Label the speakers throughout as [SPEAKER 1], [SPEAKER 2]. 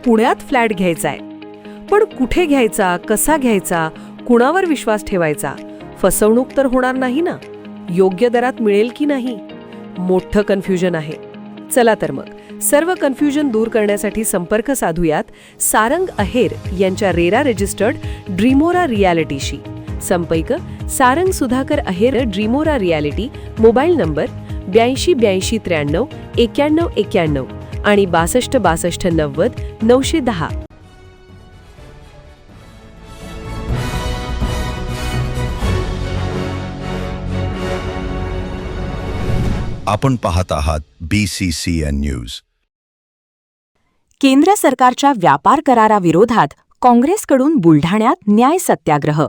[SPEAKER 1] पुण्यात फ्लॅट घ्यायचा आहे. पण कुठे घ्यायचा, कसा घ्यायचा, कुणावर विश्वास ठेवायचा? फसवणूक तर होणार नाही ना? योग्य दरात मिळेल की नाही? मोठं कन्फ्युजन आहे. चला तर मग सर्व कन्फ्युजन दूर करण्यासाठी संपर्क साधूयात सारंग अहेर यांच्या रेरा रजिस्टर्ड ड्रीमोरा रियालिटीशी. संपर्क सारंग सुधाकर अहेर, ड्रीमोरा रियालिटी. मोबाईल नंबर 82 83 93 91 आणि 62 62 90 910.
[SPEAKER 2] आपण पाहत आहात BCCN न्यूज.
[SPEAKER 3] केंद्र सरकारच्या व्यापार कराराविरोधात काँग्रेसकडून बुलढाण्यात न्याय सत्याग्रह.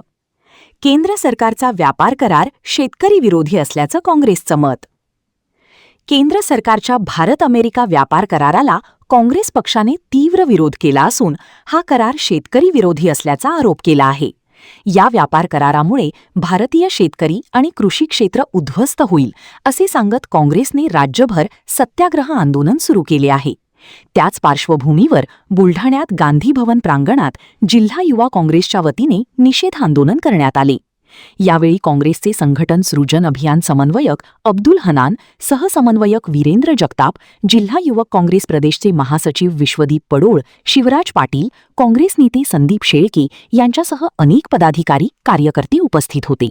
[SPEAKER 3] केंद्र सरकारचा व्यापार करार शेतकरी विरोधी असल्याचं काँग्रेसचं मत. केंद्र सरकारच्या भारत-अमेरिका व्यापार कराराला काँग्रेस पक्षाने तीव्र विरोध केला असून हा करार शेतकरी विरोधी असल्याचा आरोप केला आहे. या व्यापार करारामुळे भारतीय शेतकरी आणि कृषी क्षेत्र उद्ध्वस्त होईल असे सांगत काँग्रेसने राज्यभर सत्याग्रह आंदोलन सुरू केले आहे. त्याच पार्श्वभूमीवर बुलढाण्यात गांधी भवन प्रांगणात जिल्हा युवा काँग्रेसच्या वतीने निषेध आंदोलन करण्यात आले. यावेळी काँग्रेसचे संघटन सृजन अभियान समन्वयक अब्दुल हनान, सहसमन्वयक वीरेंद्र जगताप, जिल्हा युवक काँग्रेस प्रदेशचे महासचिव विश्वदीप पडोळ, शिवराज पाटील, काँग्रेस नेते संदीप शेळके यांच्यासह अनेक पदाधिकारी, कार्यकर्ते उपस्थित होते.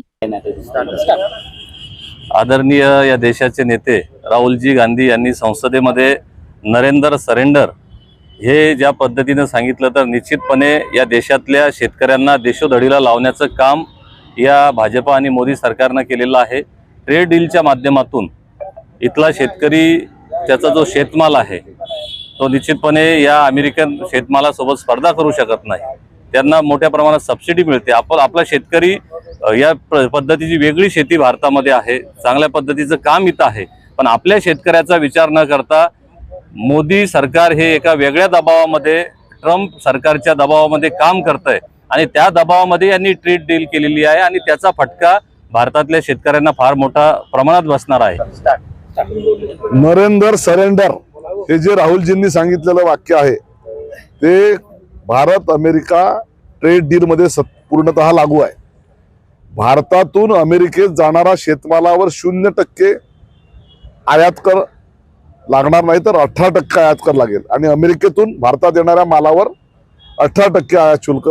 [SPEAKER 4] आदरणीय या देशाचे नेते राहुलजी गांधी यांनी संसदेमध्ये नरेंद्र सरेंडर हे ज्या पद्धतीने सांगितलं तर निश्चितपणे या देशातल्या शेतकऱ्यांना देशोधडीला लावण्याचं काम या भाजप आणि मोदी सरकारनं केलेलं आहे. ट्रेड डीलच्या माध्यमातून इथला शेतकरी त्याचा जो शेतमाल आहे तो निश्चितपणे या अमेरिकन शेतमालासोबत स्पर्धा करू शकत नाही. त्यांना मोठ्या प्रमाणात सबसिडी मिळते. आपला शेतकरी या पद्धतीची वेगळी शेती भारतामध्ये आहे, चांगल्या पद्धतीचं काम इथं आहे. पण आपल्या शेतकऱ्याचा विचार न करता मोदी सरकार हे एका वेगळ्या दबावामध्ये, ट्रम्प सरकारच्या दबावामध्ये काम करतंय आणि त्या दबावामध्ये यांनी ट्रेड डील केलेली आहे आणि त्याचा फटका भारतातल्या शेतकऱ्यांना फार मोठा प्रमाणात बसणार आहे.
[SPEAKER 5] नरेंद्र सरेंडर हे जे राहुलजींनी सांगितलेलं वाक्य आहे ते भारत अमेरिका ट्रेड डील मध्ये पूर्णतः लागू आहे. भारतातून अमेरिकेत जाणारा शेतमालावर 0% आयात कर लागणार नाही, तर 18% आयात कर लागेल आणि अमेरिकेतून भारतात येणाऱ्या मालावर 18% आयात शुल्क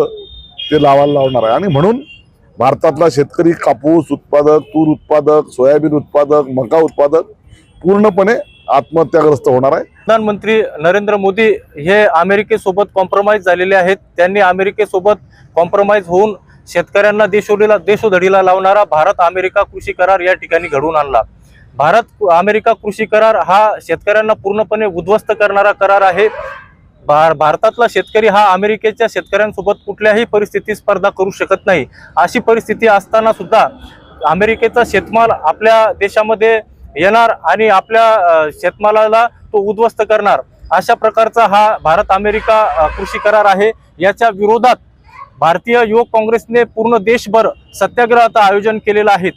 [SPEAKER 5] ते लावणार आहे. आणि म्हणून भारतातला शेतकरी, कापूस उत्पादक, तूर उत्पादक, सोयाबीन उत्पादक, मका उत्पादक पूर्णपणे आत्महत्याग्रस्त होणार आहे.
[SPEAKER 6] प्रधानमंत्री नरेंद्र मोदी हे अमेरिकेसोबत कॉम्प्रोमाइज झालेले आहेत. त्यांनी अमेरिकेसोबत कॉम्प्रोमाइज होऊन शेतकऱ्यांना देशोधडीला लावणारा भारत अमेरिका कृषी करार या ठिकाणी घडवून आणला. भारत अमेरिका कृषी करार हा शेतकऱ्यांना पूर्णपणे उद्ध्वस्त करणारा करार आहे. भारतातला शेतकरी हा अमेरिकेच्या शेतकऱ्यांसोबत कुठल्याही परिस्थितीत स्पर्धा करू शकत नाही. अशी परिस्थिती असताना सुद्धा अमेरिकेचा शेतमाल आपल्या देशामध्ये येणार आणि आपल्या शेतमालाला तो उद्ध्वस्त करणार, अशा प्रकारचा हा भारत अमेरिका कृषी करार आहे. याच्या विरोधात भारतीय युवक काँग्रेसने पूर्ण देशभर सत्याग्रहाचं आयोजन केलेलं आहे.